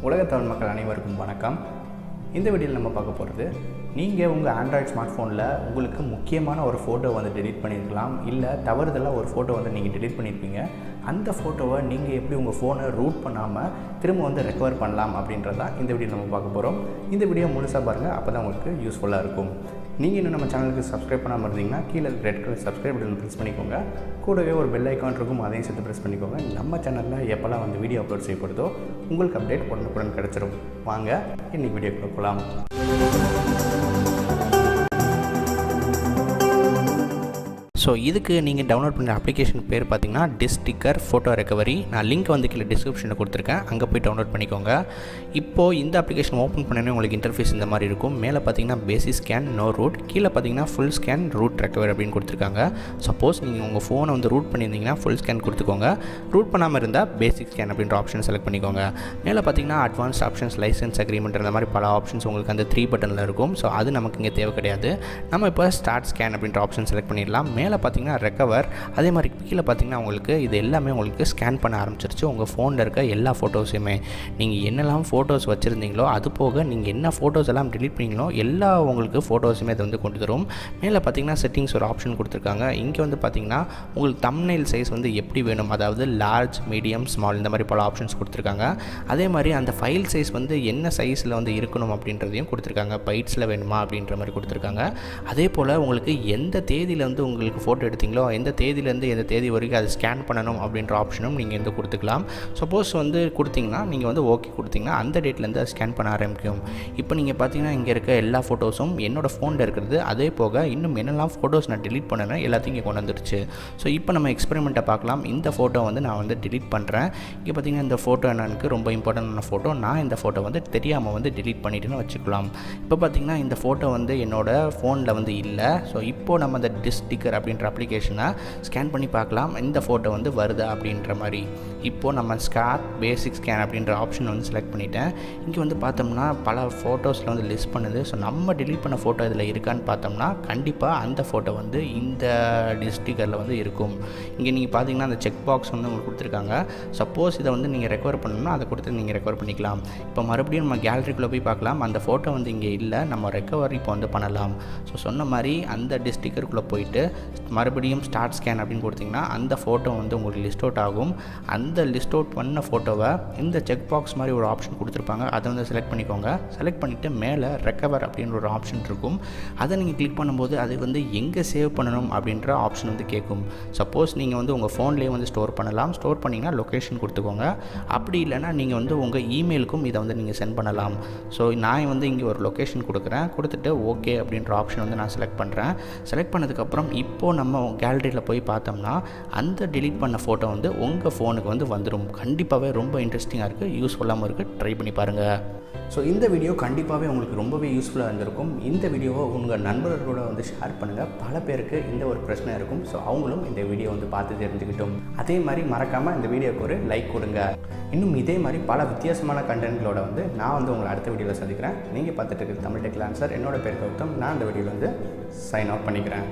உலக தமிழ் மக்கள் அனைவருக்கும் வணக்கம். இந்த வீடியோவில் நம்ம பார்க்க போகிறது, நீங்கள் உங்கள் ஆண்ட்ராய்ட் ஸ்மார்ட் ஃபோனில் உங்களுக்கு முக்கியமான ஒரு ஃபோட்டோ வந்து டெலீட் பண்ணியிருக்கலாம், இல்லை தவறுதலாக ஒரு ஃபோட்டோ வந்து நீங்கள் டெலீட் பண்ணியிருப்பீங்க. அந்த ஃபோட்டோவை நீங்கள் எப்படி உங்கள் ஃபோனை ரூட் பண்ணாமல் திரும்ப வந்து ரெக்கவர் பண்ணலாம் அப்படின்றதான் இந்த வீடியோ நம்ம பார்க்க போகிறோம். இந்த வீடியோ முழுசாக பாருங்கள், அப்போ தான் உங்களுக்கு யூஸ்ஃபுல்லாக இருக்கும். நீங்கள் இன்னும் நம்ம சேனலுக்கு சப்ஸ்கிரைப் பண்ணாமல் இருந்தீங்கன்னா கீழே red colour subscribe button press பண்ணிக்கோங்க. கூடவே ஒரு பெல் ஐக்கான் இருக்கும், அதையும் சேர்த்து ப்ரெஸ் பண்ணிக்கோங்க. நம்ம சேனலில் எப்போல்லாம் வந்து வீடியோ அப்லோட் செய்யப்படுதோ உங்களுக்கு அப்டேட் உடனுக்குடன் கிடச்சிரும். வாங்க இன்றைக்கி வீடியோக்குள்ள போகலாம். ஸோ இதுக்கு நீங்கள் டவுன்லோட் பண்ணுற அப்ளிகேஷன் பேர் பார்த்தீங்கன்னா டிஸ்டிக்கர் ஃபோட்டோ ரெக்கவரி. நான் லிங்க் வந்து கீழே டிஸ்கிரிப்ஷனில் கொடுத்துருக்கேன், அங்கே போய் டவுன்லோட் பண்ணிக்கோங்க. இப்போது இந்த அப்ளிகேஷன் ஓப்பன் பண்ணனே உங்களுக்கு இன்டர்ஃபேஸ் இந்த மாதிரி இருக்கும். மேலே பார்த்தீங்கன்னா பேசிக் ஸ்கேன் நோ ரூட், கீழே பார்த்தீங்கன்னா ஃபுல் ஸ்கேன் ரூட் ரெக்கவரி அப்படின்னு கொடுத்துருக்காங்க. சப்போஸ் நீங்கள் உங்கள் ஃபோனை வந்து ரூட் பண்ணியிருந்தீங்கன்னா ஃபுல் ஸ்கேன் கொடுத்துக்கோங்க. ரூட் பண்ணாமல் இருந்தால் பேசிக் ஸ்கேன் அப்படின்ற ஆப்ஷன் செலக்ட் பண்ணிக்கோங்க. மேலே பார்த்தீங்கன்னா அட்வான்ஸ் ஆப்ஷன்ஸ், லைசன்ஸ் அக்ரிமெண்ட், அந்த மாதிரி பல ஆப்ஷன்ஸ் உங்களுக்கு அந்த 3 பட்டனில் இருக்கும். ஸோ அது நமக்கு இங்கே தேவை கிடையாது. நம்ம இப்போ ஸ்டார்ட் ஸ்கேன் அப்படின்ற ஆப்ஷன் செலக்ட் பண்ணிடலாம். மேலே பார்த்தீங்கன்னா ரெக்கவர், அதே மாதிரி கீழே பார்த்தீங்கன்னா உங்களுக்கு இது எல்லாமே உங்களுக்கு ஸ்கேன் பண்ண ஆரம்பிச்சிருச்சு. உங்கள் ஃபோனில் இருக்க எல்லா ஃபோட்டோஸுமே, நீங்கள் என்னெல்லாம் ஃபோட்டோஸ் வச்சுருந்தீங்களோ அது போக நீங்கள் என்ன ஃபோட்டோஸ் எல்லாம் டெலீட் பண்ணிங்களோ எல்லா உங்களுக்கு ஃபோட்டோஸுமே இது வந்து கொண்டு தரும். மேலே பார்த்தீங்கன்னா செட்டிங்ஸ் ஒரு ஆப்ஷன் கொடுத்துருக்காங்க. இங்கே வந்து பார்த்தீங்கன்னா உங்களுக்கு தம்ப்நெயில் சைஸ் வந்து எப்படி வேணும், அதாவது லார்ஜ், மீடியம், ஸ்மால், இந்த மாதிரி பல ஆப்ஷன்ஸ் கொடுத்துருக்காங்க. அதே மாதிரி அந்த ஃபைல் சைஸ் வந்து என்ன சைஸில் வந்து இருக்கணும் அப்படின்றதையும் கொடுத்துருக்காங்க. பைட்ஸில் வேணுமா அப்படின்ற மாதிரி கொடுத்துருக்காங்க. அதே போல் உங்களுக்கு எந்த தேதியில் வந்து உங்களுக்கு ஃபோட்டோ எடுத்தீங்களோ எந்த தேதியிலேருந்து எந்த தேதி வரைக்கும் அதை ஸ்கேன் பண்ணணும் அப்படின்ற ஆப்ஷனும் நீங்கள் வந்து கொடுத்துக்கலாம். சப்போஸ் வந்து கொடுத்தீங்கன்னா நீங்கள் வந்து ஓகே கொடுத்தீங்கன்னா அந்த டேட்லேருந்து அதை ஸ்கேன் பண்ண ஆரம்பிக்கும். இப்போ நீங்கள் பார்த்தீங்கன்னா இங்கே இருக்க எல்லா ஃபோட்டோஸும் என்னோடய ஃபோனில் இருக்கிறது. அதே போக இன்னும் என்னெல்லாம் ஃபோட்டோஸ் நான் டெலீட் பண்ணேன் எல்லாத்தையும் இங்கே கொண்டு வந்துருச்சு. ஸோ இப்போ நம்ம எக்ஸ்பெரிமெண்ட்டை பார்க்கலாம். இந்த ஃபோட்டோ வந்து நான் வந்து டெலீட் பண்ணுறேன். இங்கே பார்த்தீங்கன்னா இந்த ஃபோட்டோ எனக்கு ரொம்ப இம்பார்ட்டண்டான ஃபோட்டோ. நான் இந்த ஃபோட்டோ வந்து தெரியாமல் வந்து டெலீட் பண்ணிவிட்டுன்னு வச்சுக்கலாம். இப்போ பார்த்தீங்கன்னா இந்த ஃபோட்டோ வந்து என்னோடய ஃபோனில் வந்து இல்லை. ஸோ இப்போது நம்ம அந்த டிஸ்டிக்கர் அப்படின்ற அப்ளிகேஷனை ஸ்கேன் பண்ணி பார்க்கலாம் இந்த ஃபோட்டோ வந்து வருதா அப்படின்ற மாதிரி. இப்போது நம்ம ஸ்காட் பேசிக் ஸ்கேன் அப்படின்ற ஆப்ஷன் வந்து செலக்ட் பண்ணிவிட்டேன். இங்கே வந்து பார்த்தோம்னா பல ஃபோட்டோஸில் வந்து லிஸ்ட் பண்ணுது. ஸோ நம்ம டெலீட் பண்ண ஃபோட்டோ இதில் இருக்கான்னு பார்த்தோம்னா கண்டிப்பாக அந்த ஃபோட்டோ வந்து இந்த டிஸ்டிக்கரில் வந்து இருக்கும். இங்கே நீங்கள் பார்த்தீங்கன்னா அந்த செக் பாக்ஸ் வந்து உங்களுக்கு கொடுத்துருக்காங்க. சப்போஸ் இதை வந்து நீங்கள் ரெக்கவர் பண்ணணும்னா அதை கொடுத்து நீங்கள் ரெக்கவர் பண்ணிக்கலாம். இப்போ மறுபடியும் நம்ம கேலரிக்குள்ளே போய் பார்க்கலாம். அந்த ஃபோட்டோ வந்து இங்கே இல்லை, நம்ம ரெக்கவர் இப்போ வந்து பண்ணலாம். ஸோ சொன்ன மாதிரி அந்த டிஸ்டிக்கருக்குள்ளே போயிட்டு மறுபடியும் ஸ்டார்ட் ஸ்கேன் அப்படின்னு கொடுத்திங்கன்னா அந்த ஃபோட்டோ வந்து உங்களுக்கு லிஸ்ட் அவுட் ஆகும். அந்த லிஸ்ட் அவுட் பண்ண ஃபோட்டோவை இந்த செக் பாக்ஸ் மாதிரி ஒரு ஆப்ஷன் கொடுத்துருப்பாங்க, அதை வந்து செலக்ட் பண்ணிக்கோங்க. செலக்ட் பண்ணிவிட்டு மேலே ரெக்கவர் அப்படின்ற ஒரு ஆப்ஷன் இருக்கும். அதை நீங்கள் கிளிக் பண்ணும்போது அது வந்து எங்கே சேவ் பண்ணணும் அப்படின்ற ஆப்ஷன் வந்து கேட்கும். சப்போஸ் நீங்கள் வந்து உங்கள் ஃபோன்லேயே வந்து ஸ்டோர் பண்ணலாம். ஸ்டோர் பண்ணிங்கன்னா லொக்கேஷன் கொடுத்துக்கோங்க. அப்படி இல்லைனா நீங்கள் வந்து உங்கள் இமெயிலுக்கும் இதை வந்து நீங்கள் சென்ட் பண்ணலாம். ஸோ நான் வந்து இங்கே ஒரு லொக்கேஷன் கொடுக்குறேன். கொடுத்துட்டு ஓகே அப்படின்ற ஆப்ஷன் வந்து நான் செலக்ட் பண்ணுறேன். செலக்ட் பண்ணதுக்கப்புறம் இப்போது நம்ம கேலரியில் போய் பார்த்தோம்னா அந்த டெலீட் பண்ண ஃபோட்டோ வந்து உங்கள் ஃபோனுக்கு வந்து வந்துடும். கண்டிப்பாகவே ரொம்ப இன்ட்ரெஸ்டிங்காக இருக்குது, யூஸ்ஃபுல்லாகவும் இருக்குது. ட்ரை பண்ணி பாருங்கள். ஸோ இந்த வீடியோ கண்டிப்பாகவே உங்களுக்கு ரொம்பவே யூஸ்ஃபுல்லாக இருந்திருக்கும். இந்த வீடியோவை உங்கள் நண்பர்களோட வந்து ஷேர் பண்ணுங்கள். பல பேருக்கு இந்த ஒரு பிரச்சனை இருக்கும். ஸோ அவங்களும் இந்த வீடியோ வந்து பார்த்து தெரிஞ்சுக்கிட்டோம். அதே மாதிரி மறக்காமல் இந்த வீடியோக்கு ஒரு லைக் கொடுங்க. இன்னும் இதே மாதிரி பல வித்தியாசமான கண்டென்ட்களோட வந்து நான் வந்து உங்களை அடுத்த வீடியோவில் சந்திக்கிறேன். நீங்கள் பார்த்துட்டு இருக்கிறது தமிழ் டெக்லான்சர். என்னோட பேர் கௌதம். நான் இந்த வீடியோவில் வந்து சைன் அவுட் பண்ணிக்கிறேன்.